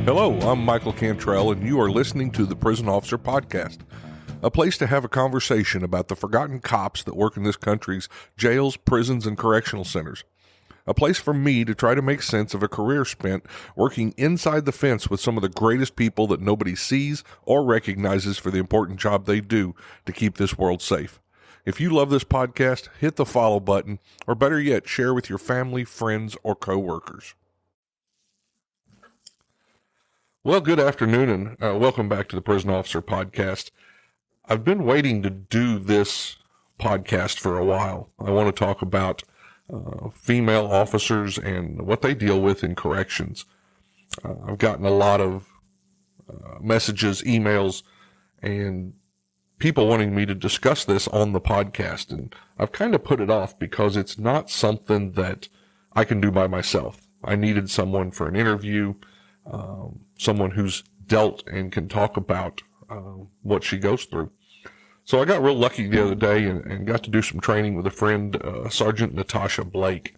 Hello, I'm Michael Cantrell, and you are listening to the Prison Officer Podcast, a place to have a conversation about the forgotten cops that work in this country's jails, prisons, and correctional centers. A place for me to try to make sense of a career spent working inside the fence with some of the greatest people that nobody sees or recognizes for the important job they do to keep this world safe. If you love this podcast, hit the follow button, or better yet, share with your family, friends, or coworkers. Well, good afternoon, and welcome back to the Prison Officer Podcast. I've been waiting to do this podcast for a while. I want to talk about female officers and what they deal with in corrections. I've gotten a lot of messages, emails, and people wanting me to discuss this on the podcast, and I've kind of put it off because it's not something that I can do by myself. I needed someone for an interview, someone who's dealt and can talk about what she goes through. So I got real lucky the other day and got to do some training with a friend, Sergeant Natasha Blake.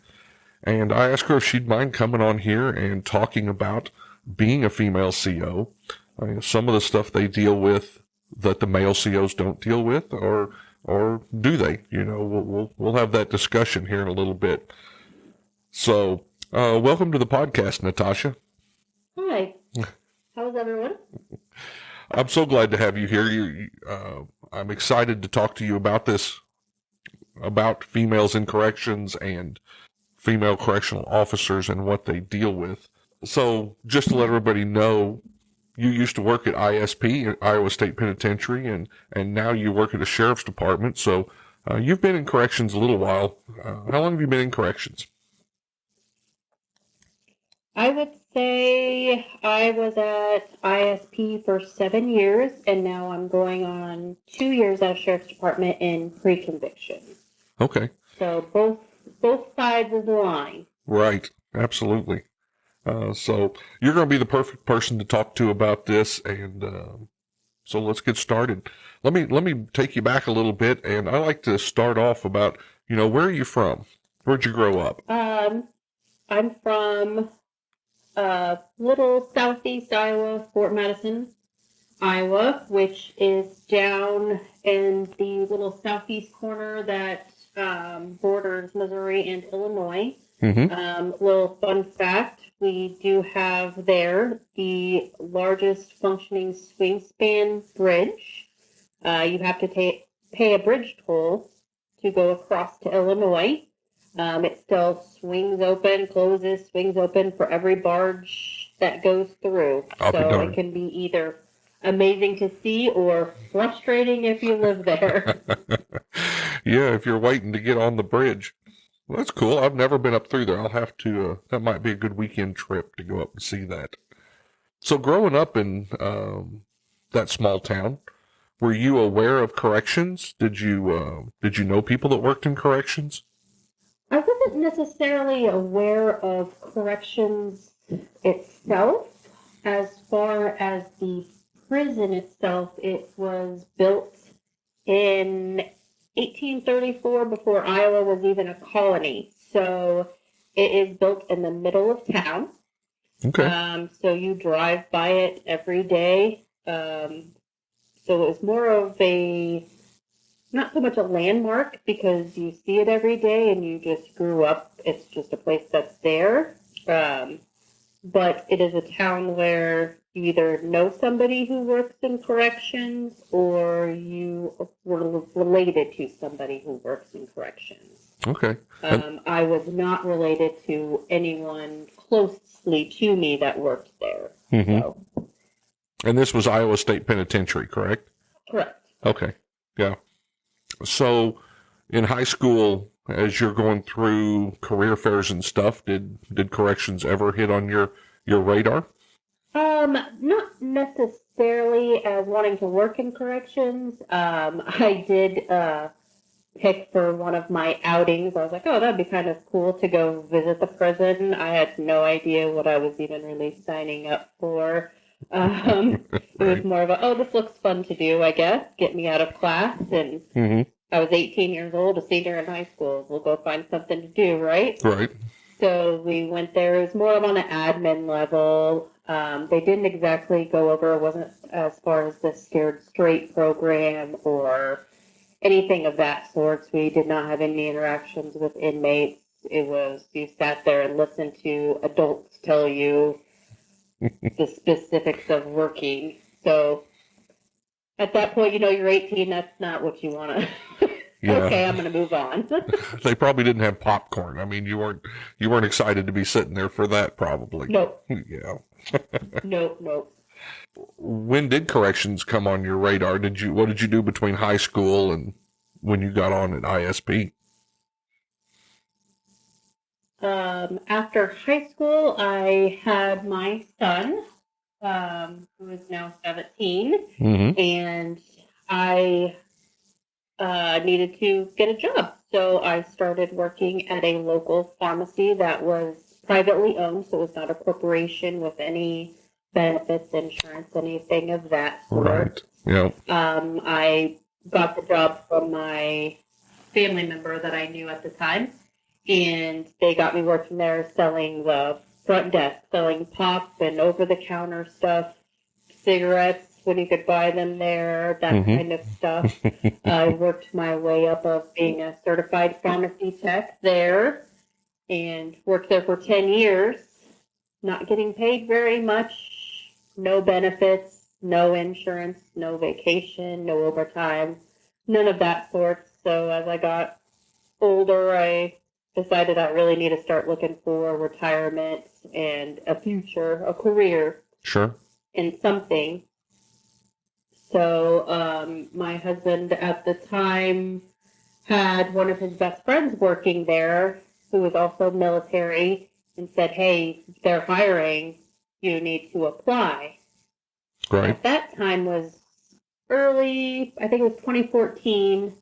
And I asked her if she'd mind coming on here and talking about being a female CO, some of the stuff they deal with that the male COs don't deal with, or do they? You know, we'll have that discussion here in a little bit. So, welcome to the podcast, Natasha. Hi. How's everyone? I'm so glad to have you here. I'm excited to talk to you about this, about females in corrections and female correctional officers and what they deal with. So, just to let everybody know, you used to work at ISP, Iowa State Penitentiary, and now you work at a sheriff's department. So, you've been in corrections a little while. How long have you been in corrections? I would say I was at ISP for 7 years, and now I'm going on 2 years at a sheriff's department in pre-conviction. Okay. So both sides of the line. Right. Absolutely. So you're going to be the perfect person to talk to about this, and so let's get started. Let me take you back a little bit, and I like to start off about, where are you from? Where'd you grow up? I'm from little southeast Iowa, Fort Madison, Iowa, which is down in the little southeast corner that borders Missouri and Illinois. Mm-hmm. Little fun fact, we do have there the largest functioning swing span bridge. You have to pay a bridge toll to go across to Illinois. It still swings open, closes, swings open for every barge that goes through. So it can be either amazing to see or frustrating if you live there. Yeah, if you're waiting to get on the bridge. Well, that's cool. I've never been up through there. I'll have to, that might be a good weekend trip to go up and see that. So growing up in that small town, were you aware of corrections? Did you know people that worked in corrections? I wasn't necessarily aware of corrections itself. As far as the prison itself, it was built in 1834 before Iowa was even a colony. So it is built in the middle of town. Okay. So you drive by it every day. So it was more of not so much a landmark because you see it every day and you just grew up. It's just a place that's there. But it is a town where you either know somebody who works in corrections or you were related to somebody who works in corrections. Okay. I was not related to anyone closely to me that worked there. Mm-hmm. So. And this was Iowa State Penitentiary, correct? Correct. Okay. Yeah. So, in high school, as you're going through career fairs and stuff, did corrections ever hit on your radar? Not necessarily as wanting to work in corrections. I did pick for one of my outings. I was like, oh, that'd be kind of cool to go visit the prison. I had no idea what I was even really signing up for. It was more of this looks fun to do, I guess. Get me out of class. And I was 18 years old, a senior in high school. We'll go find something to do, right? Right. So we went there. It was more of on an admin level. They didn't exactly go over, it wasn't as far as the Scared Straight program or anything of that sort. We did not have any interactions with inmates. It was, you sat there and listened to adults tell you the specifics of working. So at that point, you're 18, that's not what you want to. Yeah. Okay, I'm going to move on. They probably didn't have popcorn. I mean, you weren't excited to be sitting there for that, probably. Nope. Yeah. Nope. When did corrections come on your radar? What did you do between high school and when you got on at ISP? After high school, I had my son, who is now 17, Mm-hmm. and I needed to get a job. So I started working at a local pharmacy that was privately owned, so it was not a corporation with any benefits, insurance, anything of that sort. Right. Yeah. I got the job from my family member that I knew at the time, and they got me working there selling the front desk, selling pop and over-the-counter stuff, cigarettes when you could buy them there, that Mm-hmm. kind of stuff. I worked my way up of being a certified pharmacy tech there and worked there for 10 years, not getting paid very much, no benefits, no insurance, no vacation, no overtime, none of that sort. So as I got older, I decided I really need to start looking for retirement and a future, a career Sure. in something. So my husband at the time had one of his best friends working there who was also military and said, hey, they're hiring, you need to apply. Right. At that time was early, I think it was 2014.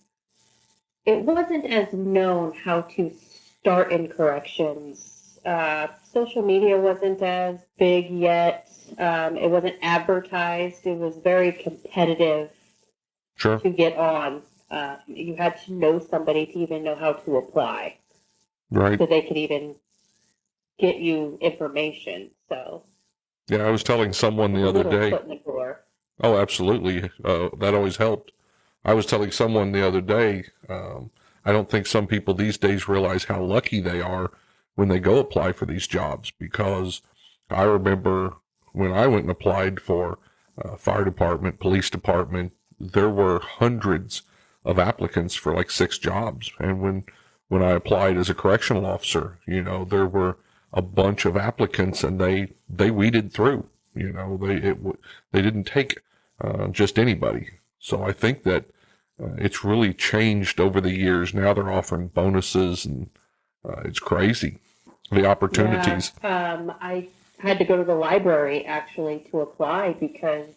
It wasn't as known how to start in corrections. Social media wasn't as big yet. It wasn't advertised. It was very competitive Sure. to get on. You had to know somebody to even know how to apply, Right. so they could even get you information. So Yeah, I was telling someone the a other little day. foot in the door. Oh, absolutely. That always helped. I was telling someone the other day, I don't think some people these days realize how lucky they are when they go apply for these jobs, because I remember when I went and applied for fire department, police department, there were hundreds of applicants for like 6 jobs. And when I applied as a correctional officer, there were a bunch of applicants, and they weeded through. They didn't take just anybody. So I think that it's really changed over the years. Now they're offering bonuses, and it's crazy, the opportunities. Yeah, I had to go to the library actually to apply, because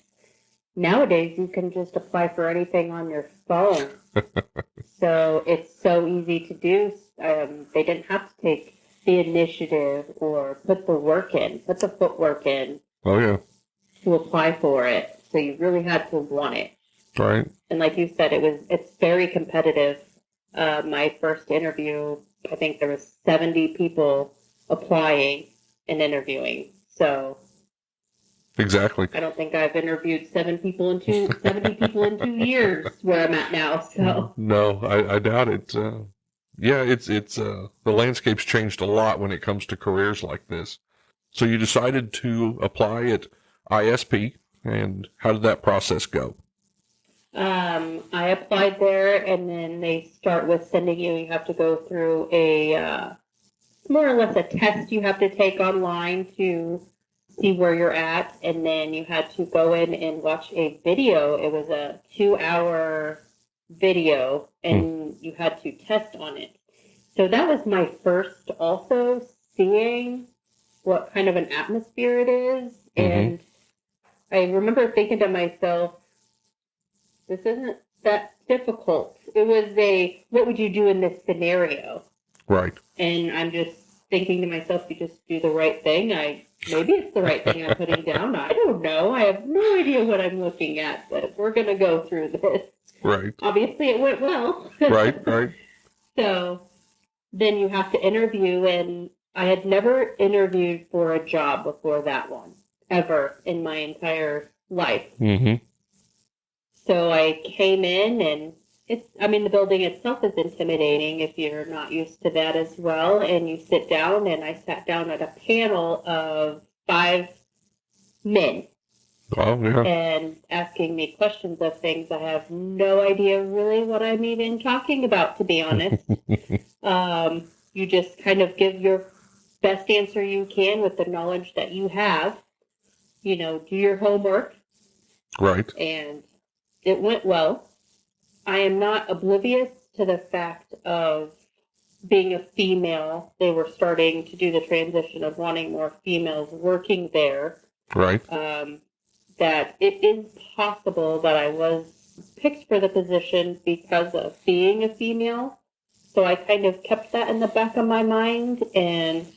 nowadays you can just apply for anything on your phone. So it's so easy to do. They didn't have to take the initiative or put the footwork in Oh yeah, to apply for it. So you really had to want it. right. And like you said, it's very competitive. My first interview, I think there was 70 people applying and interviewing. So Exactly. I don't think I've interviewed 70 people in 2 years where I'm at now. So No, I doubt it. Yeah, it's the landscape's changed a lot when it comes to careers like this. So you decided to apply at ISP, and how did that process go? I applied there, and then they start with sending you. You have to go through a more or less a test you have to take online to see where you're at, and then you had to go in and watch a video. It was a 2-hour video, and you had to test on it. So that was my first also seeing what kind of an atmosphere it is. And I remember thinking to myself, this isn't that difficult. It was what would you do in this scenario? Right. And I'm just thinking to myself, you just do the right thing. Maybe it's the right thing I'm putting down. I don't know. I have no idea what I'm looking at, but we're going to go through this. Right. Obviously, it went well. Right. So then you have to interview, and I had never interviewed for a job before that one. ever in my entire life. Mm-hmm. So I came in, and the building itself is intimidating if you're not used to that as well. And you sit down, and I sat down at a panel of 5 men. Oh, yeah. And asking me questions of things I have no idea really what I'm even talking about, to be honest. You just kind of give your best answer you can with the knowledge that you have. Do your homework. Right. And it went well. I am not oblivious to the fact of being a female. They were starting to do the transition of wanting more females working there. Right. That it is possible that I was picked for the position because of being a female. So I kind of kept that in the back of my mind and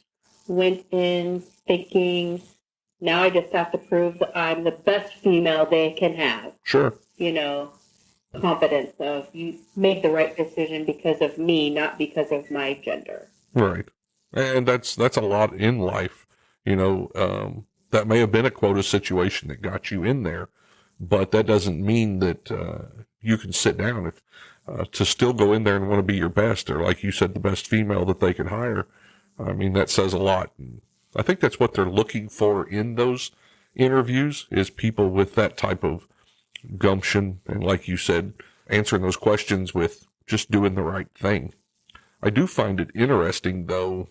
went in thinking, now I just have to prove that I'm the best female they can have. Sure. Confidence of you made the right decision because of me, not because of my gender. Right. And that's a lot in life. That may have been a quota situation that got you in there, but that doesn't mean that you can sit down. If to still go in there and want to be your best, or like you said, the best female that they could hire, that says a lot. And I think that's what they're looking for in those interviews, is people with that type of gumption, and like you said, answering those questions with just doing the right thing. I do find it interesting, though.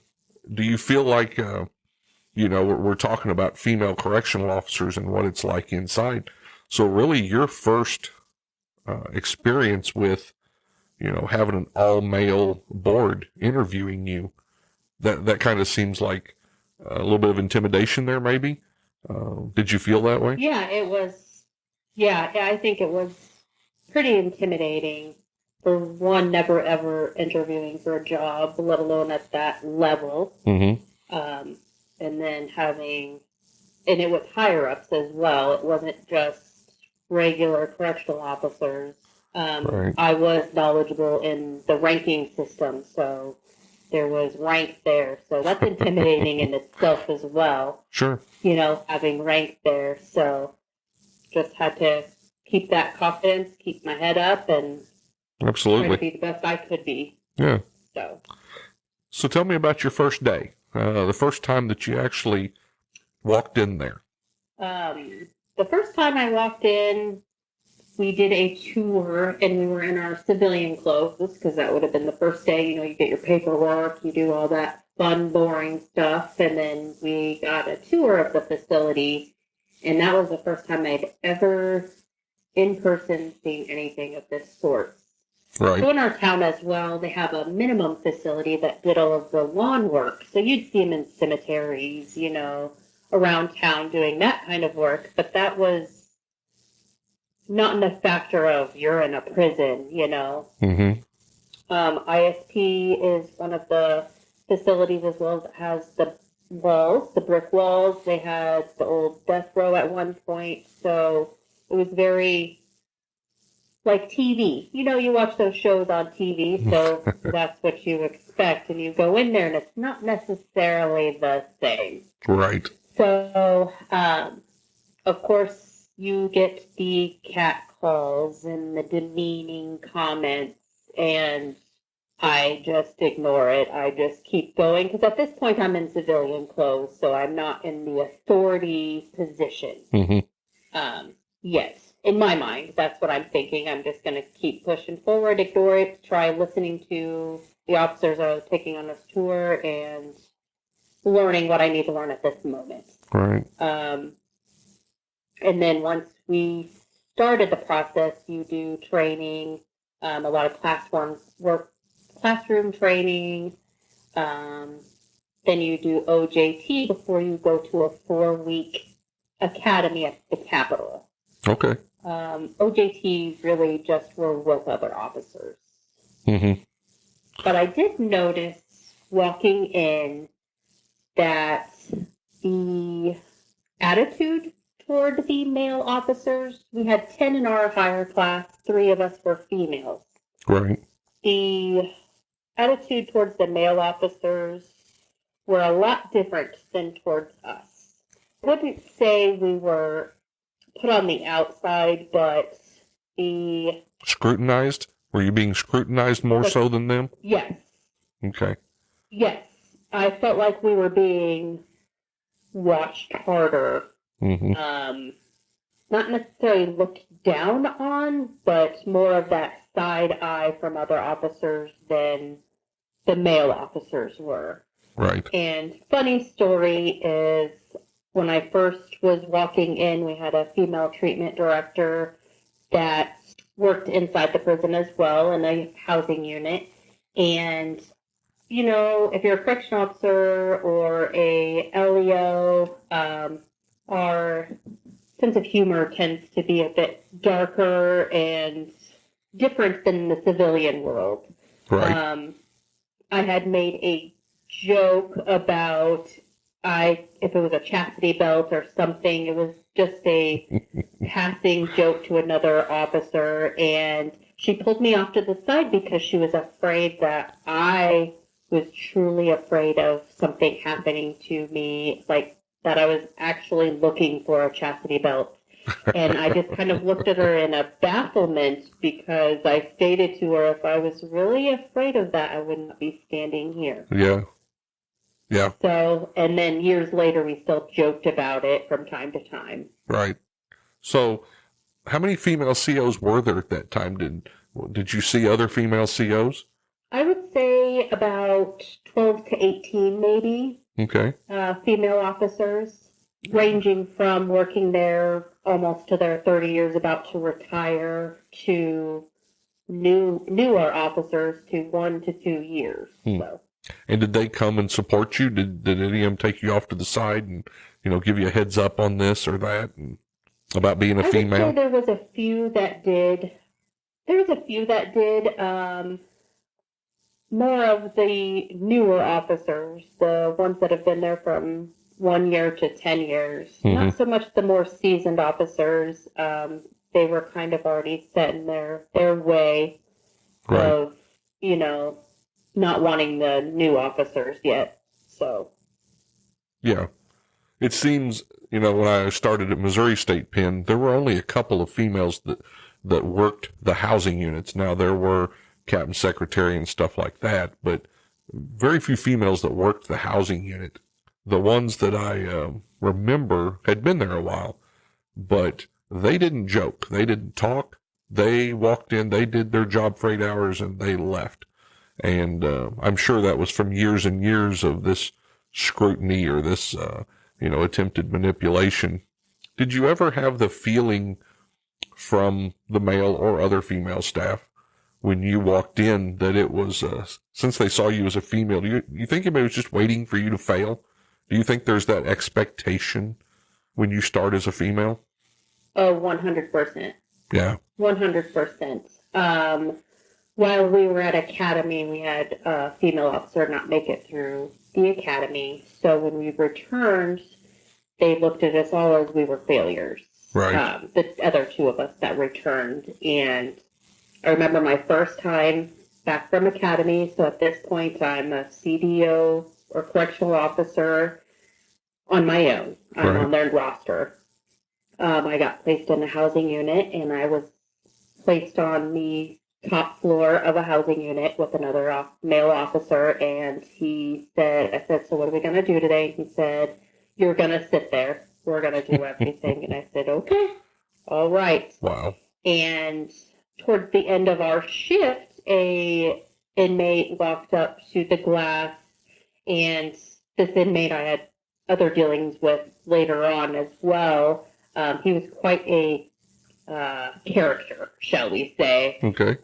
Do you feel like we're talking about female correctional officers and what it's like inside. So really your first experience with, having an all-male board interviewing you, that kind of seems like a little bit of intimidation there, maybe? Did you feel that way? Yeah, it was. Yeah, I think it was pretty intimidating. For one, never ever interviewing for a job, let alone at that level. Mm-hmm. And then and it was higher-ups as well. It wasn't just regular correctional officers. Right. I was knowledgeable in the ranking system, so there was rank there. So that's intimidating in itself as well. Sure. Having rank there. So just had to keep that confidence, keep my head up, and absolutely try to be the best I could be. Yeah. So tell me about your first day. The first time that you actually walked in there. The first time I walked in, we did a tour, and we were in our civilian clothes, because that would have been the first day. You get your paperwork, you do all that fun, boring stuff, and then we got a tour of the facility, and that was the first time I'd ever in person seen anything of this sort. Right. So in our town as well, they have a minimum facility that did all of the lawn work. So you'd see them in cemeteries, around town doing that kind of work. But that was not in the factor of you're in a prison, Mm-hmm. ISP is one of the facilities as well that has the walls, the brick walls. They had the old death row at one point. So it was very like TV. You watch those shows on TV, so that's what you expect. And you go in there, and it's not necessarily the same. Right. So, of course, you get the cat calls and the demeaning comments, and I just ignore it. I just keep going, because at this point I'm in civilian clothes, so I'm not in the authority position. Mm-hmm. Yet. In my mind, that's what I'm thinking. I'm just going to keep pushing forward, ignore it, try listening to the officers I was taking on this tour, and learning what I need to learn at this moment. Right. And then once we started the process, you do training, a lot of classroom training. Then you do OJT before you go to a 4-week academy at the Capitol. Okay. OJT really just were with other officers. Mm-hmm. But I did notice walking in that the attitude toward the male officers, we had 10 in our higher class, 3 of us were females. Right. The attitude towards the male officers were a lot different than towards us. wouldn't say we were put on the outside, but the... Scrutinized? Were you being scrutinized more so than them? Yes. Okay. Yes. I felt like we were being watched harder. Mm-hmm. Not necessarily looked down on, but more of that side eye from other officers than the male officers were. Right. And funny story is, when I first was walking in, we had a female treatment director that worked inside the prison as well in a housing unit. And, you know, if you're a correctional officer or a LEO, our sense of humor tends to be a bit darker and different than the civilian world. Right. I had made a joke about if it was a chastity belt or something. It was just a passing joke to another officer, and she pulled me off to the side because she was afraid that I was truly afraid of something happening to me, like that I was actually looking for a chastity belt. And I just kind of looked at her in a bafflement because I stated to her, if I was really afraid of that, I would not be standing here. Yeah. Yeah. So, and then years later, we still joked about it from time to time. Right. So, how many female COs were there at that time? Did you see other female COs? I would say about 12 to 18, maybe. Okay. Female officers, ranging from working there almost to their 30 years, about to retire, to newer officers to 1 to 2 years. So. And did they come and support you? Did any of them take you off to the side and, you know, give you a heads up on this or that and about being a female? I would say there was a few that did. More of the newer officers, the ones that have been there from 1 year to 10 years. Mm-hmm. Not so much the more seasoned officers. They were kind of already set in their way of, you know, not wanting the new officers yet. So. Yeah. It seems, you know, when I started at Missouri State Pen, there were only a couple of females that worked the housing units. Now, there were captain secretary and stuff like that, but very few females that worked the housing unit. The ones that I remember had been there a while, but they didn't joke. They didn't talk. They walked in, they did their job for 8 hours, and they left. And I'm sure that was from years and years of this scrutiny or this, attempted manipulation. Did you ever have the feeling from the male or other female staff when you walked in that it was, since they saw you as a female, do you think anybody was just waiting for you to fail? Do you think there's that expectation when you start as a female? Oh, 100%. Yeah. 100%. While we were at academy, we had a female officer not make it through the academy. So when we returned, they looked at us all as we were failures. Right. The other two of us that returned. And I remember my first time back from academy. So at this point, I'm a CDO or correctional officer on my own. I'm on their roster. I got placed in a housing unit, and I was placed on the top floor of a housing unit with another male officer, and I said, so what are we going to do today? He said, you're going to sit there. We're going to do everything. And I said, okay, all right. Wow. And towards the end of our shift, a inmate walked up to the glass, and this inmate I had other dealings with later on as well. He was quite a character, shall we say. Okay.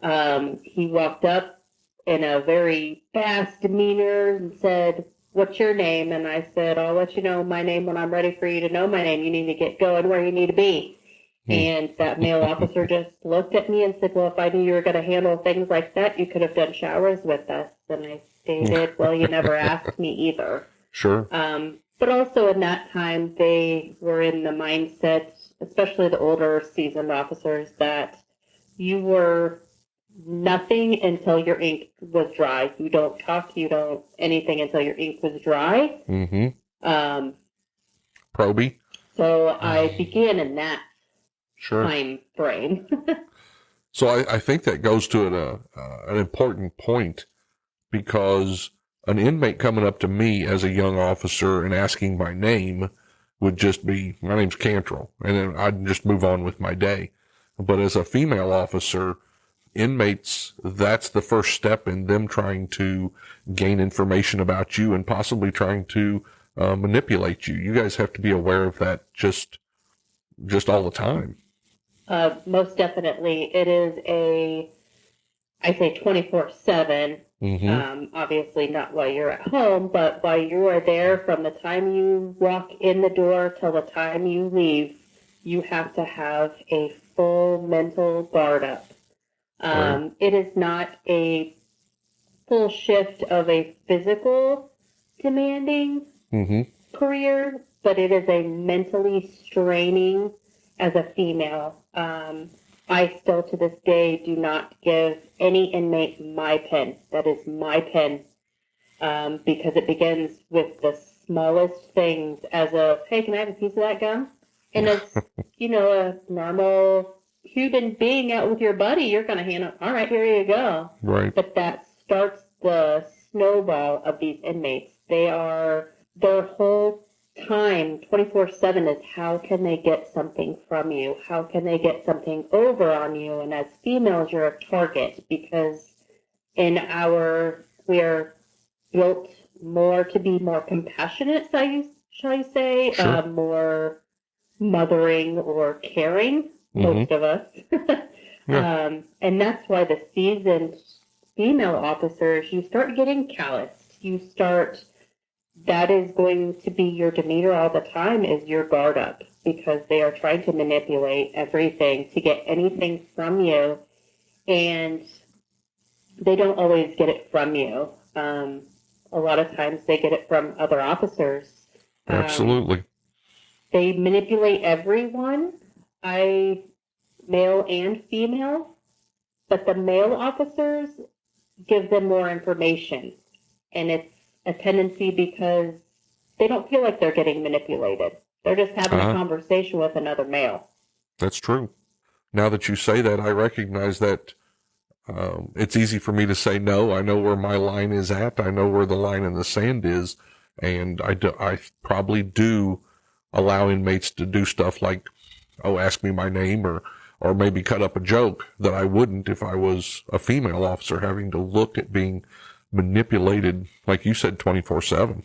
He walked up in a very fast demeanor and said, what's your name? And I said, I'll let you know my name when I'm ready for you to know my name. You need to get going where you need to be. And that male officer just looked at me and said, well, if I knew you were going to handle things like that, you could have done showers with us. And I stated, well, you never asked me either. Sure. But also in that time, they were in the mindset, especially the older seasoned officers, that you were nothing until your ink was dry. You don't talk, you don't anything until your ink was dry. Mm-hmm. Proby? So I began in that Sure. time frame. So I think that goes to an important point, because an inmate coming up to me as a young officer and asking my name would just be, my name's Cantrell, and then I'd just move on with my day. But as a female officer, inmates, that's the first step in them trying to gain information about you and possibly trying to manipulate you. You guys have to be aware of that just all the time. Most definitely. It is I say 24/7. Obviously not while you're at home, but while you are there, from the time you walk in the door till the time you leave, you have to have a full mental guard up. Right. It is not a full shift of a physical demanding career, but it is a mentally straining as a female. I still to this day do not give any inmate my pen. That is my pen, because it begins with the smallest things, as a, hey, can I have a piece of that gum? And as, a normal human being out with your buddy, you're going to hand up, all right, here you go. Right. But that starts the snowball of these inmates. Their whole time, 24/7, is how can they get something from you? How can they get something over on you? And as females, you're a target, because we are built more to be more compassionate, shall you say, Sure. more mothering or caring, most of us. Yeah. And that's why the seasoned female officers, you start getting calloused. That is going to be your demeanor all the time, is your guard up, because they are trying to manipulate everything to get anything from you, and they don't always get it from you. A lot of times they get it from other officers. Absolutely. They manipulate everyone, male and female, but the male officers give them more information, and it's a tendency because they don't feel like they're getting manipulated. They're just having a conversation with another male. That's true. Now that you say that, I recognize that it's easy for me to say no. I know where my line is at. I know where the line in the sand is. And I probably do allow inmates to do stuff like, ask me my name, or maybe cut up a joke that I wouldn't if I was a female officer having to look at being manipulated, like you said, 24/7.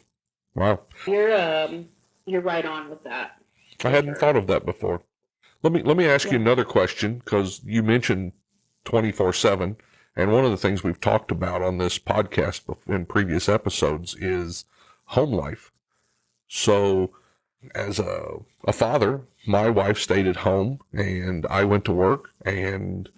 Wow. You're right on with that. I hadn't thought of that before. Let me ask you another question, because you mentioned 24/7, and one of the things we've talked about on this podcast in previous episodes is home life. So, as a father, my wife stayed at home, and I went to work, and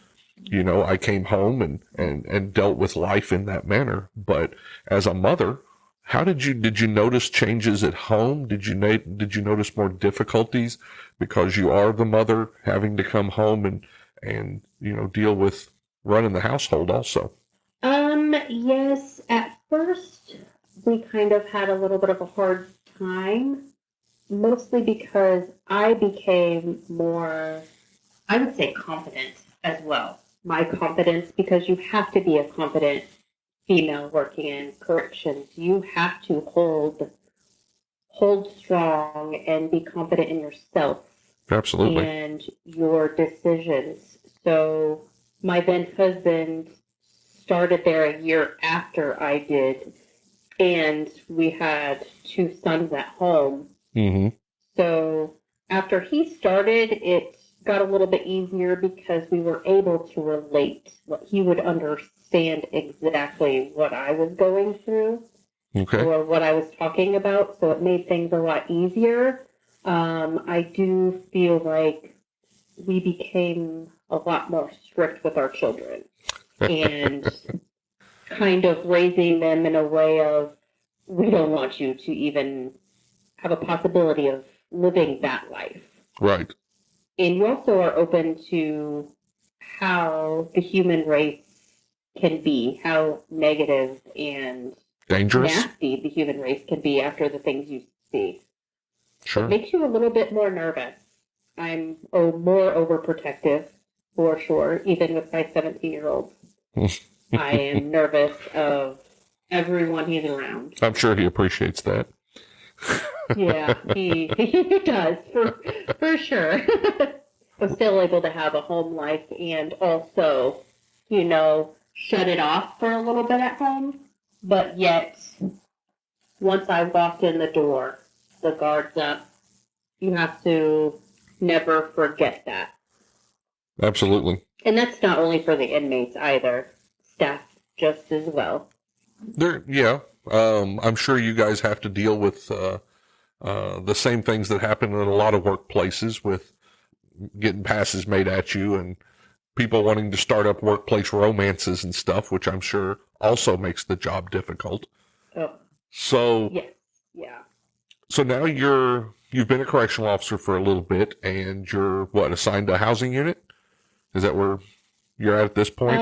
I came home and dealt with life in that manner. But as a mother, how did you notice changes at home? Did you notice more difficulties because you are the mother having to come home and deal with running the household also? Yes, at first we kind of had a little bit of a hard time, mostly because I became more, I would say, confident as well. My confidence, because you have to be a confident female working in corrections. You have to hold strong and be confident in yourself. Absolutely. And your decisions. So my then husband started there a year after I did, and we had 2 sons at home. So after he started, it got a little bit easier because we were able to relate. He would understand exactly what I was going through, or what I was talking about, so it made things a lot easier. I do feel like we became a lot more strict with our children and kind of raising them in a way of, we don't want you to even have a possibility of living that life. Right. And you also are open to how the human race can be, how negative and dangerous, nasty the human race can be after the things you see. Sure. It makes you a little bit more nervous. I'm more overprotective, for sure, even with my 17-year-old. I am nervous of everyone he's around. I'm sure he appreciates that. Yeah, he does, for sure. I'm still able to have a home life and also, shut it off for a little bit at home. But yet, once I walk in the door, the guard's up. You have to never forget that. Absolutely. And that's not only for the inmates either. Staff just as well. I'm sure you guys have to deal with the same things that happen in a lot of workplaces with getting passes made at you and people wanting to start up workplace romances and stuff, which I'm sure also makes the job difficult. Oh. So, yes. Yeah. So now you've been a correctional officer for a little bit and you're assigned to a housing unit? Is that where you're at this point?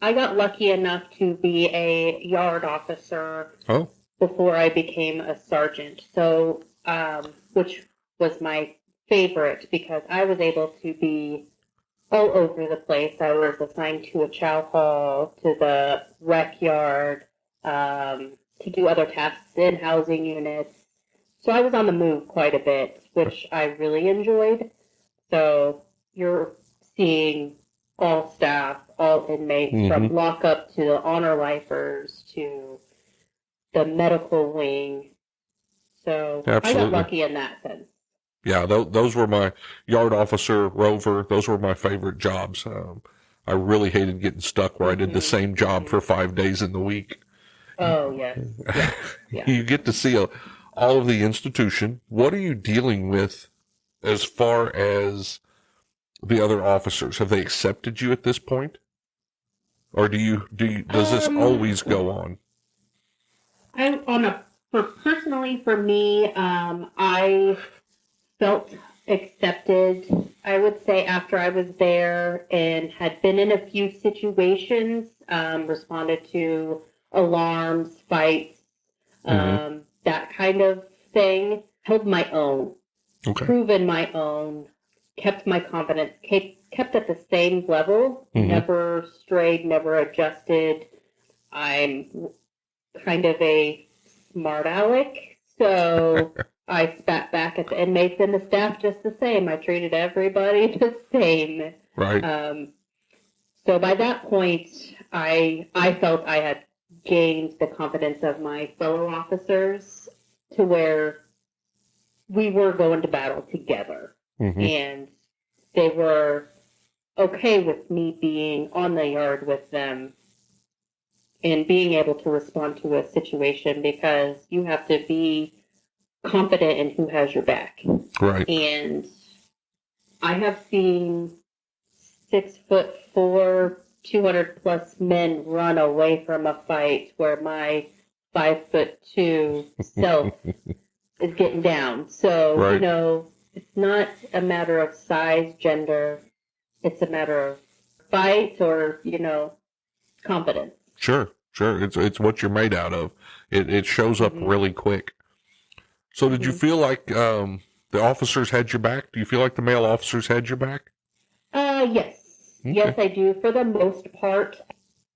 I got lucky enough to be a yard officer before I became a sergeant. So, which was my favorite because I was able to be all over the place. I was assigned to a chow hall, to the rec yard, to do other tasks in housing units. So I was on the move quite a bit, which I really enjoyed. So you're seeing all staff, all inmates, from lockup to the honor lifers to the medical wing. So Absolutely. I got lucky in that sense. Yeah, those were my yard officer, rover. Those were my favorite jobs. I really hated getting stuck where I did the same job for 5 days in the week. Oh, yes. Yeah. You get to see all of the institution. What are you dealing with as far as the other officers? Have they accepted you at this point? Or does this always go on? Personally for me, I felt accepted, I would say, after I was there and had been in a few situations, responded to alarms, fights, that kind of thing, held my own, proven my own, kept my confidence, kept at the same level, never strayed, never adjusted. I'm kind of a smart aleck, so I spat back at the inmates and the staff just the same. I treated everybody the same. Right. So by that point, I felt I had gained the confidence of my fellow officers to where we were going to battle together. And they were okay with me being on the yard with them and being able to respond to a situation because you have to be confident in who has your back. Right. And I have seen 6'4", 200+ men run away from a fight where my 5'2" self is getting down. So, it's not a matter of size, gender. It's a matter of fight or, confidence. Sure. It's what you're made out of. It shows up really quick. So did you feel like the officers had your back? Do you feel like the male officers had your back? Yes. Okay. Yes, I do. For the most part,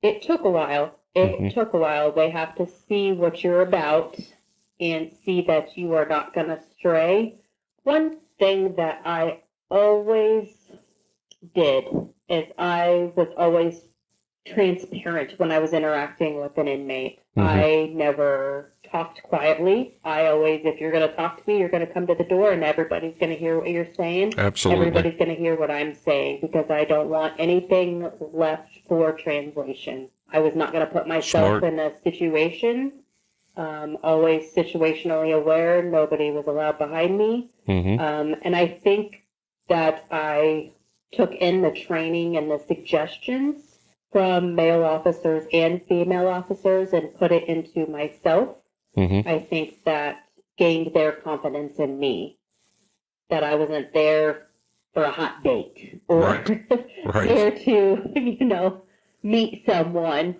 it took a while. They have to see what you're about and see that you are not going to stray. One thing that I always did is I was always transparent when I was interacting with an inmate. I never talked quietly. I always, if you're going to talk to me, you're going to come to the door and everybody's going to hear what you're saying. Absolutely. Everybody's going to hear what I'm saying because I don't want anything left for translation. I was not going to put myself in a situation. Always situationally aware. Nobody was allowed behind me. And I think that I took in the training and the suggestions from male officers and female officers and put it into myself. I think that gained their confidence in me, that I wasn't there for a hot date or there to, meet someone.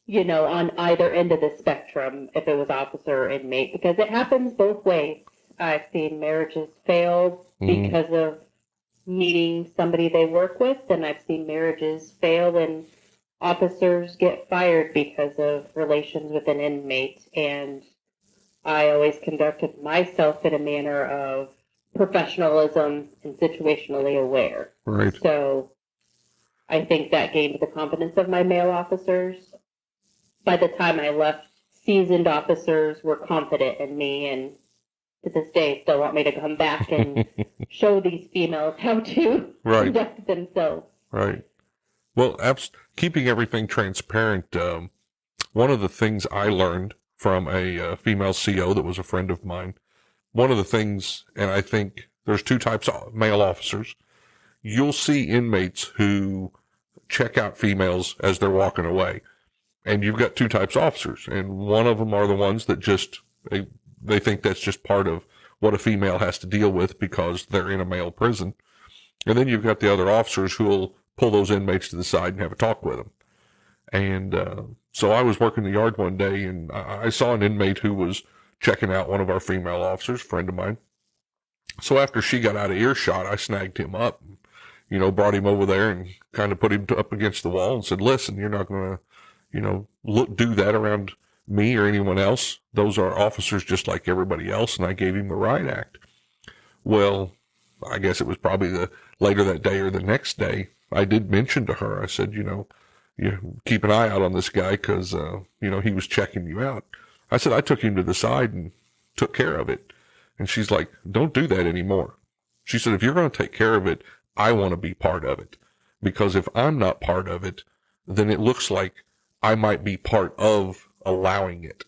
on either end of the spectrum, if it was officer or inmate, because it happens both ways. I've seen marriages fail because of needing somebody they work with, and I've seen marriages fail and officers get fired because of relations with an inmate. And I always conducted myself in a manner of professionalism and situationally aware. Right. So I think that gained the confidence of my male officers. By the time I left, seasoned officers were confident in me, and to this day still want me to come back and show these females how to conduct themselves. Right. Well, keeping everything transparent, one of the things I learned from a female CO that was a friend of mine, one of the things, and I think there's two types of male officers. You'll see inmates who check out females as they're walking away. And you've got two types of officers. And one of them are the ones that just, they think that's just part of what a female has to deal with because they're in a male prison. And then you've got the other officers who will pull those inmates to the side and have a talk with them. And so I was working the yard one day, and I saw an inmate who was checking out one of our female officers, a friend of mine. So after she got out of earshot, I snagged him up, brought him over there and kind of put him up against the wall and said, listen, you're not going to, do that around me or anyone else. Those are officers just like everybody else. And I gave him the riot act. Well, I guess it was probably later that day or the next day, I did mention to her, I said, you keep an eye out on this guy because, he was checking you out. I said, I took him to the side and took care of it. And she's like, don't do that anymore. She said, if you're going to take care of it, I want to be part of it. Because if I'm not part of it, then it looks like I might be part of allowing it,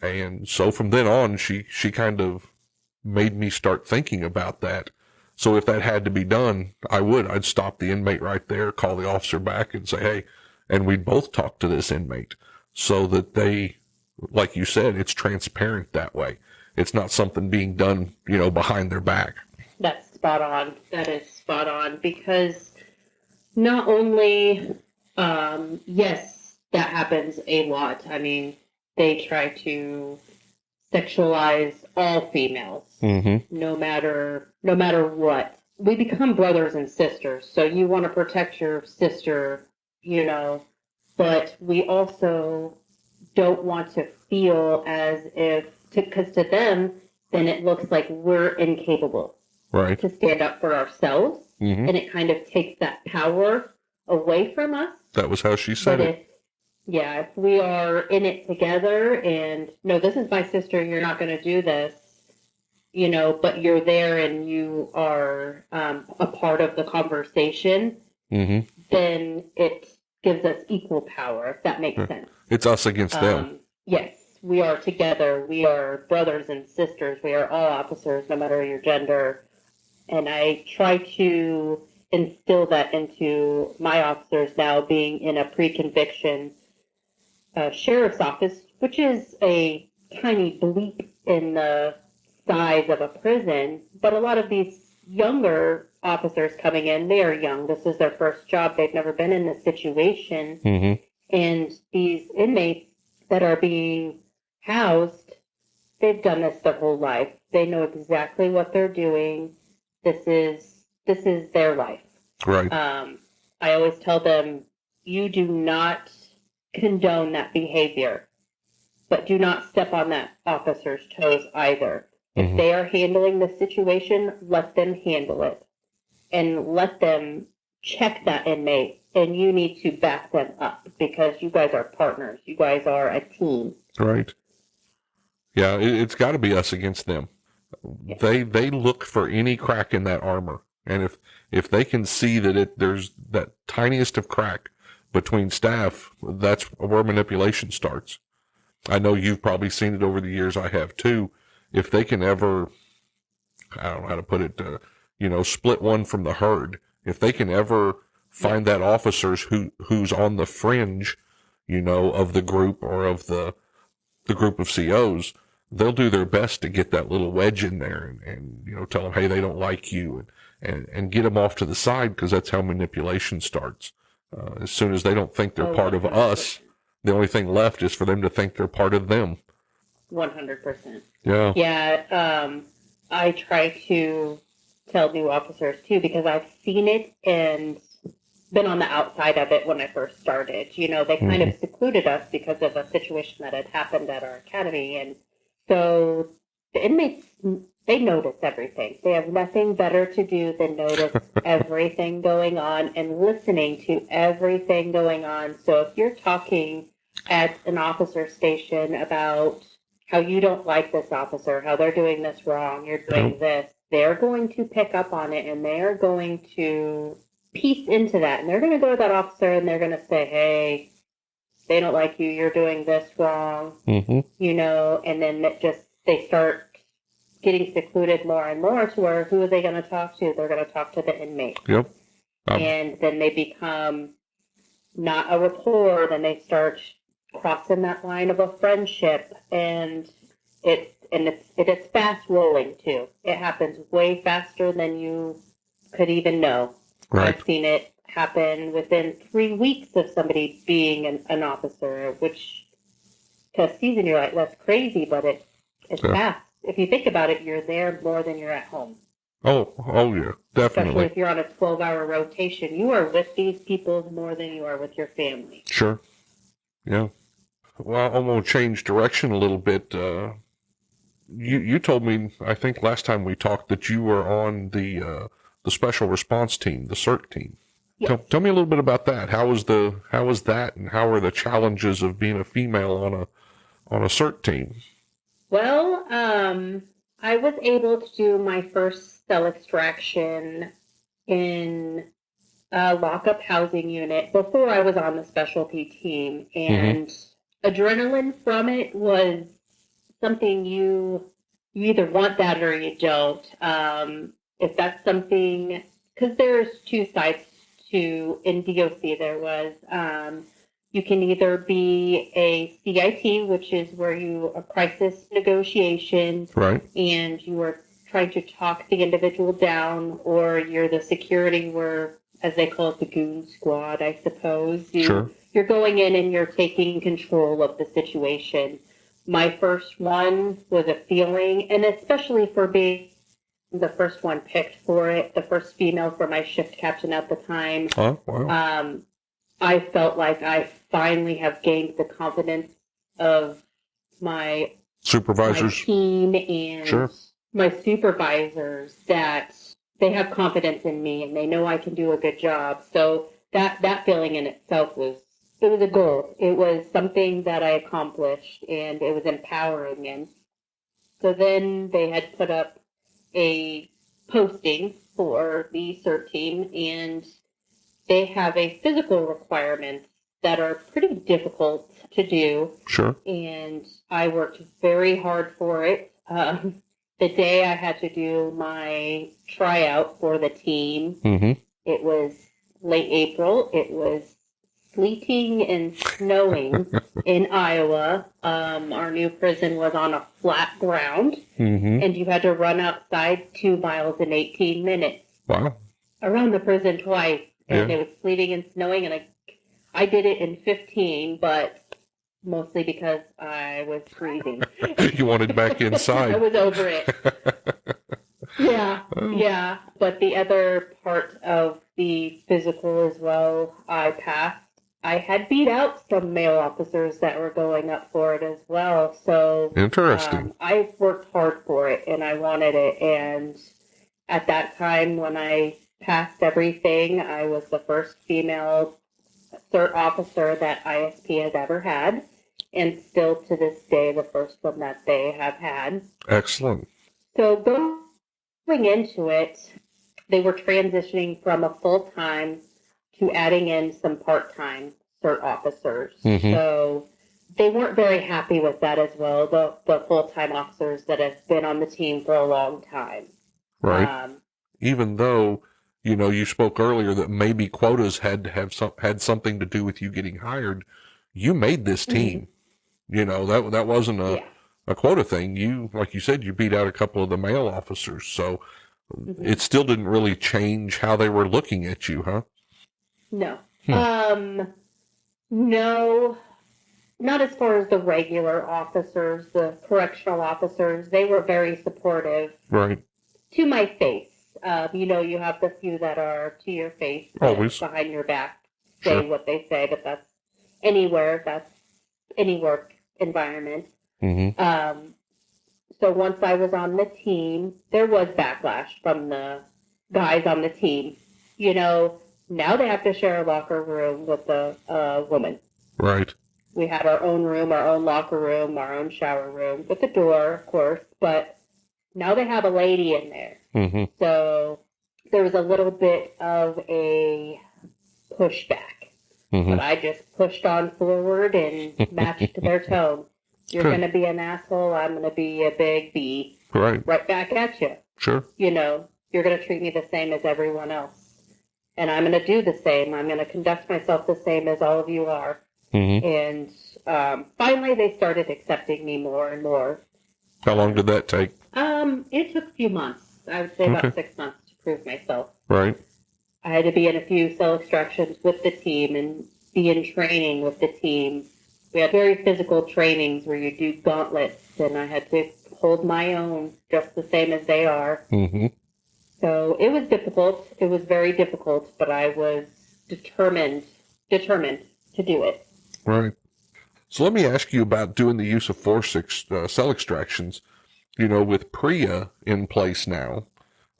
And so from then on, she kind of made me start thinking about that. So if that had to be done, I'd stop the inmate right there, call the officer back and say, hey, and we'd both talk to this inmate so that they, like you said, it's transparent that way. It's not something being done, behind their back. That's spot on. That is spot on because not only, yes, that happens a lot. I mean, they try to sexualize all females, no matter what. We become brothers and sisters, so you want to protect your sister, but we also don't want to feel as if, because to them, then it looks like we're incapable to stand up for ourselves, and it kind of takes that power away from us. That was how she said it. If we are in it together and, no, this is my sister, you're not going to do this, but you're there and you are a part of the conversation, then it gives us equal power, if that makes sense. It's us against them. Yes, we are together. We are brothers and sisters. We are all officers, no matter your gender. And I try to instill that into my officers now, being in a pre-conviction sheriff's office, which is a tiny bleep in the size of a prison. But a lot of these younger officers coming in, they are young. This is their first job. They've never been in this situation. And these inmates that are being housed, they've done this their whole life. They know exactly what they're doing. This is their life. Right. I always tell them, you do not condone that behavior, but do not step on that officer's toes either. If they are handling the situation, let them handle it. And let them check that inmate, and you need to back them up because you guys are partners. You guys are a team. Right. Yeah, it's got to be us against them. Yeah. They look for any crack in that armor. And if they can see that there's that tiniest of crack between staff, that's where manipulation starts. I know you've probably seen it over the years. I have too. If they can ever, I don't know how to put it, split one from the herd. If they can ever find that officers who's on the fringe, of the group or of the group of COs, they'll do their best to get that little wedge in there and tell them, hey, they don't like you and get them off to the side, because that's how manipulation starts. As soon as they don't think they're part of us, the only thing left is for them to think they're part of them. 100%. Yeah. Yeah. I try to tell new officers too, because I've seen it and been on the outside of it when I first started. They kind of secluded us because of a situation that had happened at our academy. And so the inmates, they notice everything. They have nothing better to do than notice everything going on and listening to everything going on. So if you're talking at an officer station about how you don't like this officer, how they're doing this wrong, you're doing this, they're going to pick up on it, and they're going to piece into that. And they're going to go to that officer and they're going to say, hey, they don't like you, you're doing this wrong, and then they start getting secluded more and more to where who are they going to talk to? They're going to talk to the inmate. Yep. And then they become not a rapport, then they start crossing that line of a friendship, and it's fast rolling too. It happens way faster than you could even know. Right. I've seen it happen within 3 weeks of somebody being an officer, which to a season you're like, that's crazy, but it's fast. If you think about it, you're there more than you're at home. Oh yeah, definitely. Especially if you're on a 12-hour rotation, you are with these people more than you are with your family. Sure. Yeah. Well, I'm going to change direction a little bit. You told me, I think last time we talked, that you were on the special response team, the CERT team. Yes. Tell me a little bit about that. How was that, and how are the challenges of being a female on a CERT team? Well, I was able to do my first cell extraction in a lockup housing unit before I was on the specialty team, and adrenaline from it was something you either want that or you don't. If that's something, because there's two sides in DOC, there was, you can either be a CIT, which is where you are crisis negotiations, right, and you are trying to talk the individual down, or you're the security where, as they call it, the goon squad, I suppose. Sure. You're going in and you're taking control of the situation. My first one was a feeling, and especially for being the first one picked for it, the first female for my shift captain at the time. Oh, wow. I felt like I finally have gained the confidence of my supervisors, my team, and my supervisors, that they have confidence in me and they know I can do a good job. So that feeling in itself was a goal. It was something that I accomplished, and it was empowering. And so then they had put up a posting for the CERT team, and they have a physical requirements that are pretty difficult to do. Sure. And I worked very hard for it. The day I had to do my tryout for the team, it was late April. It was sleeting and snowing in Iowa. Our new prison was on a flat ground, and you had to run outside 2 miles in 18 minutes. Wow. Around the prison twice, and it was sleeting and snowing, and I did it in 15, but mostly because I was freezing. You wanted back inside. I was over it. Yeah. But the other part of the physical as well, I passed. I had beat out some male officers that were going up for it as well. So interesting. I worked hard for it, and I wanted it. And at that time, when I passed everything, I was the first female CERT officer that ISP has ever had, and still to this day, the first one that they have had. Excellent. So going into it, they were transitioning from a full-time to adding in some part-time CERT officers. So they weren't very happy with that as well, the full-time officers that have been on the team for a long time. Right. Even though, you spoke earlier that maybe quotas had something to do with you getting hired, you made this team. That wasn't a quota thing. You, like you said, you beat out a couple of the male officers, so it still didn't really change how they were looking at you, huh? No. No. not as far as the regular officers, the correctional officers. They were very supportive. Right. To my face. You have the few that are to your face, Always. behind your back, say what they say, but that's anywhere. That's any work environment. Mm-hmm. So once I was on the team, there was backlash from the guys on the team. Now they have to share a locker room with a woman. Right. We had our own room, our own locker room, our own shower room, with a door, of course, but now they have a lady in there. Mm-hmm. So there was a little bit of a pushback. Mm-hmm. But I just pushed on forward and matched their tone. You're going to be an asshole, I'm going to be a big B. Right. Right back at you. Sure. You're going to treat me the same as everyone else. And I'm going to do the same. I'm going to conduct myself the same as all of you are. Mm-hmm. And finally, they started accepting me more and more. How long did that take? It took a few months. I would say about 6 months to prove myself. Right. I had to be in a few cell extractions with the team and be in training with the team. We had very physical trainings where you do gauntlets, and I had to hold my own just the same as they are. Mm-hmm. So it was difficult. It was very difficult, but I was determined to do it. Right. So let me ask you about doing the use of force cell extractions. With PREA in place now,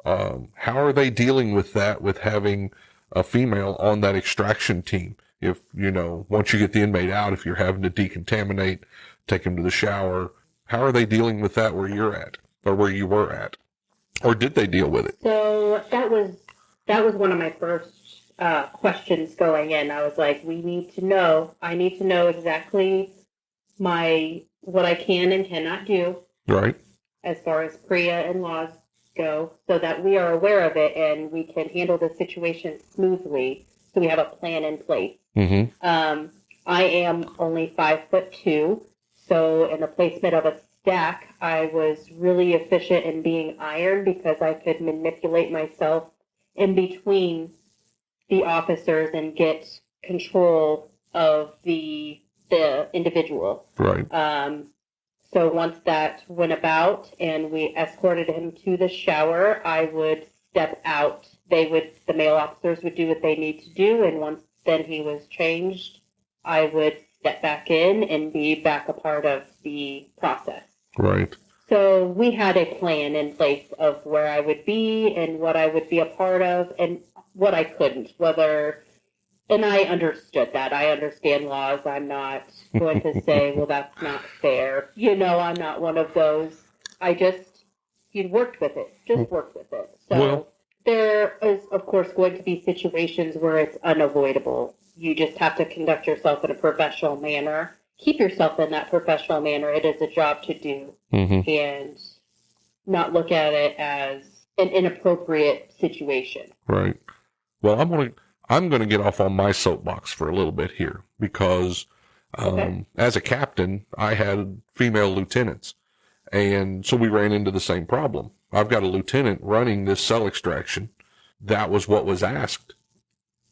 how are they dealing with that, with having a female on that extraction team? If, once you get the inmate out, if you're having to decontaminate, take him to the shower, how are they dealing with that where you're at, or where you were at? Or did they deal with it? So that was one of my first questions going in. I was like, I need to know exactly what I can and cannot do. Right. As far as PREA and laws go, so that we are aware of it and we can handle the situation smoothly. So we have a plan in place. Mm-hmm. I am only 5'2", so in the placement of a stack, I was really efficient in being iron because I could manipulate myself in between the officers and get control of the individual. Right. So once that went about and we escorted him to the shower, I would step out. The male officers would do what they need to do, and once then he was changed, I would step back in and be back a part of the process. Right. So we had a plan in place of where I would be and what I would be a part of and what I couldn't, and I understood that. I understand laws. I'm not going to say, well, that's not fair. I'm not one of those. You'd worked with it. Just worked with it. So there is, of course, going to be situations where it's unavoidable. You just have to conduct yourself in a professional manner. Keep yourself in that professional manner. It is a job to do. Mm-hmm. And not look at it as an inappropriate situation. Right. Well, I'm going to get off on my soapbox for a little bit here because as a captain, I had female lieutenants. And so we ran into the same problem. I've got a lieutenant running this cell extraction. That was what was asked.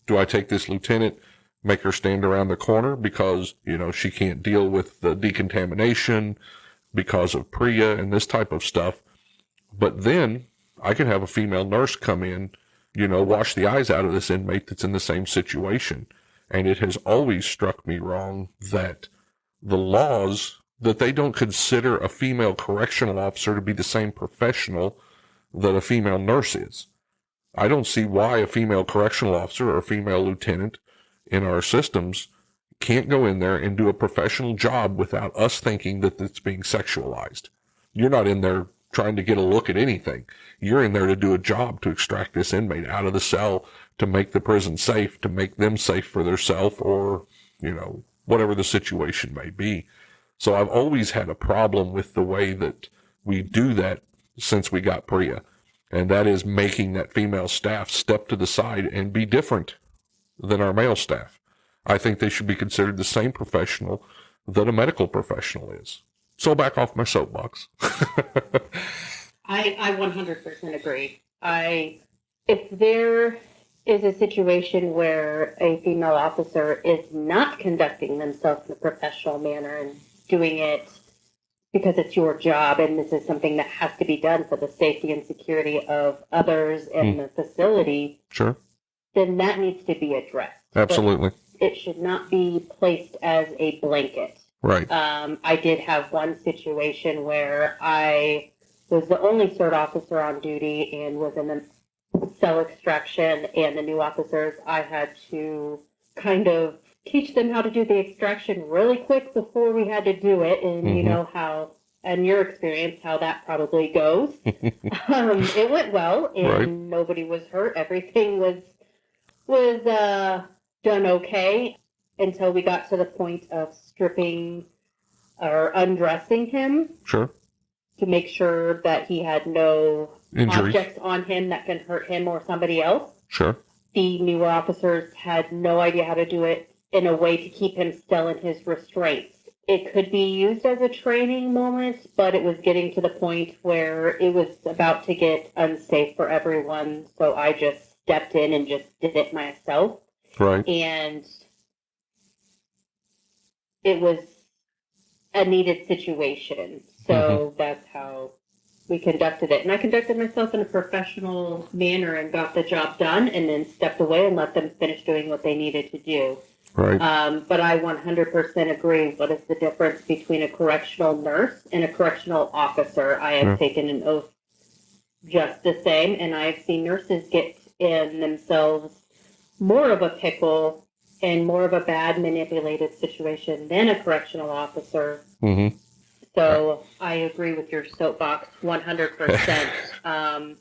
Do I take this lieutenant, make her stand around the corner because, she can't deal with the decontamination because of PREA and this type of stuff? But then I can have a female nurse come in, wash the eyes out of this inmate that's in the same situation. And it has always struck me wrong that the laws, that they don't consider a female correctional officer to be the same professional that a female nurse is. I don't see why a female correctional officer or a female lieutenant in our systems can't go in there and do a professional job without us thinking that it's being sexualized. You're not in there trying to get a look at anything. You're in there to do a job to extract this inmate out of the cell, to make the prison safe, to make them safe for themselves or, whatever the situation may be. So I've always had a problem with the way that we do that since we got PREA. And that is making that female staff step to the side and be different than our male staff. I think they should be considered the same professional that a medical professional is. So I'll back off my soapbox. I 100% agree. If there is a situation where a female officer is not conducting themselves in a professional manner and doing it because it's your job and this is something that has to be done for the safety and security of others and the facility, Sure. then that needs to be addressed. Absolutely. But it should not be placed as a blanket. Right. I did have one situation where I was the only CERT officer on duty and was in the cell extraction, and the new officers, I had to kind of teach them how to do the extraction really quick before we had to do it. And you know how, in your experience, how that probably goes. It went well, and nobody was hurt. Everything was done okay until we got to the point of stripping or undressing him. Sure. To make sure that he had no Injuries. objects on him that can hurt him or somebody else. Sure. The newer officers had no idea how to do it in a way to keep him still in his restraints. It could be used as a training moment, but it was getting to the point where it was about to get unsafe for everyone, so I just stepped in and just did it myself. Right. And it was a needed situation. So that's how we conducted it. And I conducted myself in a professional manner and got the job done and then stepped away and let them finish doing what they needed to do. Right. But I 100% agree. What is the difference between a correctional nurse and a correctional officer? I have taken an oath just the same, and I have seen nurses get in themselves more of a pickle and more of a bad manipulated situation than a correctional officer. So I agree with your soapbox 100%. And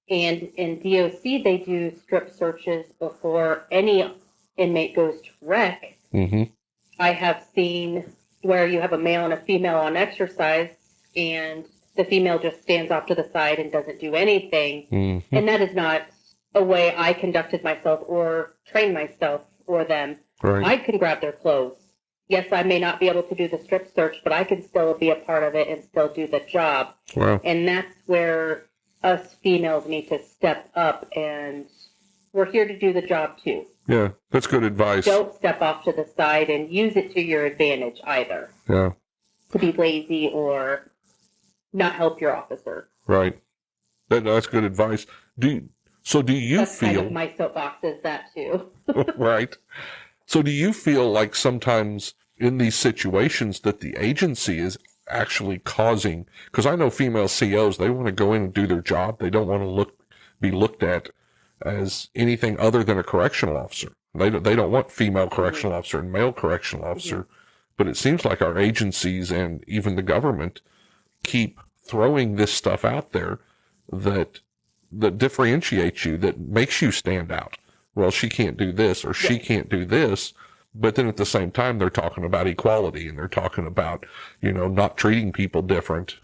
in DOC, they do strip searches before any inmate goes to rec. I have seen where you have a male and a female on exercise, and the female just stands off to the side and doesn't do anything. And that is not a way I conducted myself or trained myself or them. Right. I can grab their clothes. Yes, I may not be able to do the strip search, but I can still be a part of it and still do the job. Wow. And that's where us females need to step up, and we're here to do the job too. Yeah, that's good advice. Don't step off to the side and use it to your advantage either. Yeah. To be lazy or not help your officer. Right. That's good advice. Do you That's feel... kind of my soapbox is that too. Right. So do you feel like sometimes in these situations that the agency is actually causing, because I know female COs, they want to go in and do their job. They don't want to be looked at as anything other than a correctional officer. They don't want female correctional officer and male correctional officer. But it seems like our agencies and even the government keep throwing this stuff out there that differentiates you, that makes you stand out. Well, she can't do this or she can't do this. But then at the same time, they're talking about equality and they're talking about, not treating people different.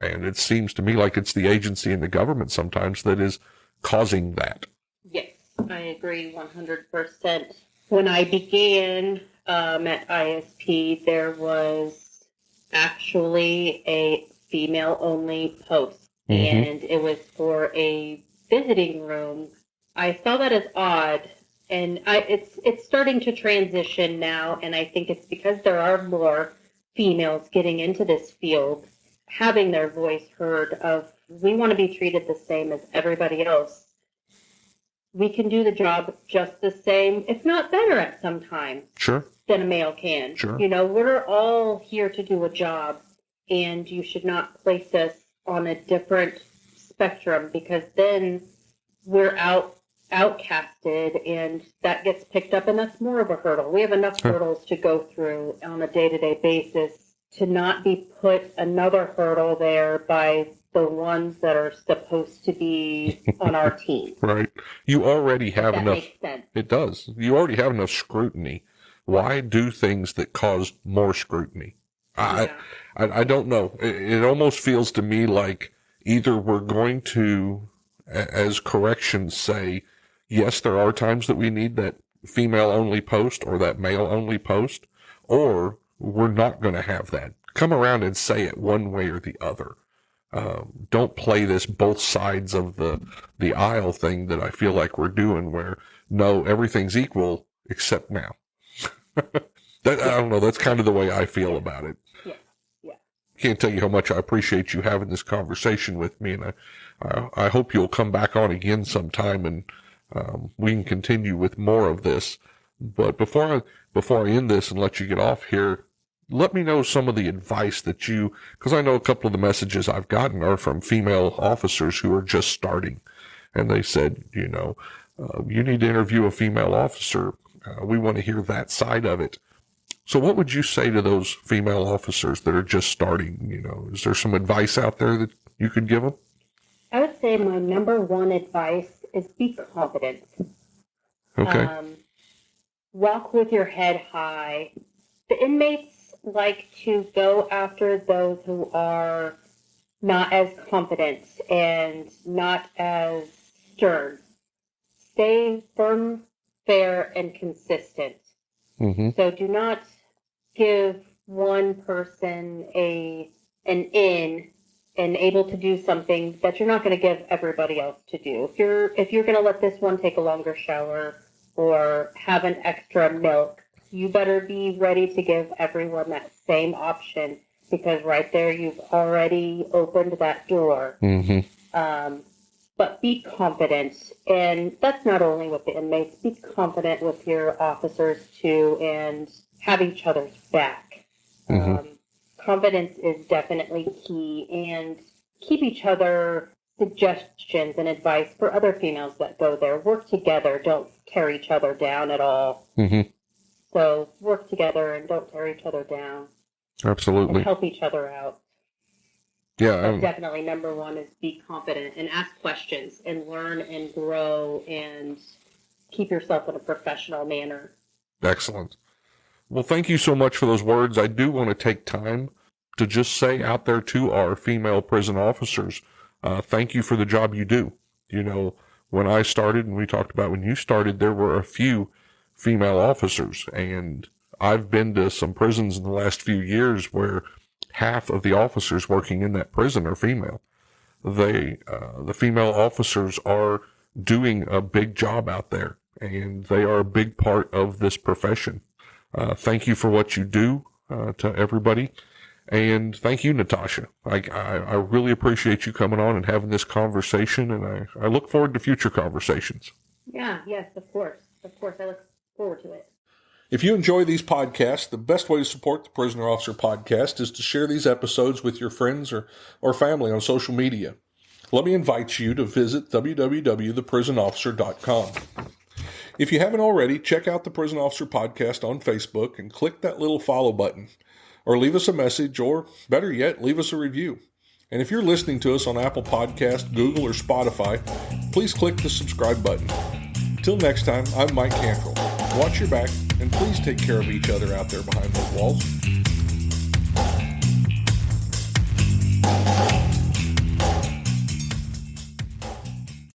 And it seems to me like it's the agency and the government sometimes that is causing that. Yes, I agree 100%. When I began at ISP, there was actually a female-only post. And it was for a visiting room. I saw that as odd, and it's starting to transition now, and I think it's because there are more females getting into this field, having their voice heard of, we want to be treated the same as everybody else. We can do the job just the same, if not better at some times. Sure. Than a male can. Sure. We're all here to do a job, and you should not place us on a different spectrum, because then we're outcasted, and that gets picked up, and that's more of a hurdle. We have enough hurdles to go through on a day-to-day basis to not be put another hurdle there by the ones that are supposed to be on our team. Right. You already have that enough. Makes sense. It does. You already have enough scrutiny. Why do things that cause more scrutiny? I don't know. It almost feels to me like either we're going to, as corrections say, yes, there are times that we need that female-only post or that male-only post, or we're not going to have that. Come around and say it one way or the other. Don't play this both sides of the aisle thing that I feel like we're doing, where no, everything's equal except now. I don't know. That's kind of the way I feel about it. Yeah. Yeah. Can't tell you how much I appreciate you having this conversation with me, and I hope you'll come back on again sometime, and we can continue with more of this. But before I end this and let you get off here, let me know some of the advice that because I know a couple of the messages I've gotten are from female officers who are just starting, and they said, you need to interview a female officer. We want to hear that side of it. So what would you say to those female officers that are just starting? Is there some advice out there that you could give them? I would say my number one advice is be confident. Okay. Walk with your head high. The inmates like to go after those who are not as confident and not as stern. Stay firm, fair, and consistent. Mm-hmm. So do not give one person an in and able to do something that you're not going to give everybody else to do. If you're going to let this one take a longer shower or have an extra milk, you better be ready to give everyone that same option, because right there you've already opened that door. Mm-hmm. But be confident, and that's not only with the inmates. Be confident with your officers too, and have each other's back. Mm-hmm. Confidence is definitely key, and keep each other suggestions and advice for other females that go there. Work together. Don't tear each other down at all. Mm-hmm. So work together and don't tear each other down. Absolutely. And help each other out. Yeah. But definitely number one is be confident and ask questions and learn and grow and keep yourself in a professional manner. Excellent. Well, thank you so much for those words. I do want to take time to just say out there to our female prison officers, thank you for the job you do. When I started, and we talked about when you started, there were a few female officers, and I've been to some prisons in the last few years where half of the officers working in that prison are female. The female officers are doing a big job out there, and they are a big part of this profession. Thank you for what you do to everybody. And thank you, Natasha. I really appreciate you coming on and having this conversation, and I look forward to future conversations. Yeah, yes, of course. Of course, I look forward to it. If you enjoy these podcasts, the best way to support the Prisoner Officer Podcast is to share these episodes with your friends or family on social media. Let me invite you to visit www.theprisonofficer.com. If you haven't already, check out the Prison Officer Podcast on Facebook and click that little follow button. Or leave us a message, or better yet, leave us a review. And if you're listening to us on Apple Podcast, Google, or Spotify, please click the subscribe button. Until next time, I'm Mike Cantrell. Watch your back, and please take care of each other out there behind those walls.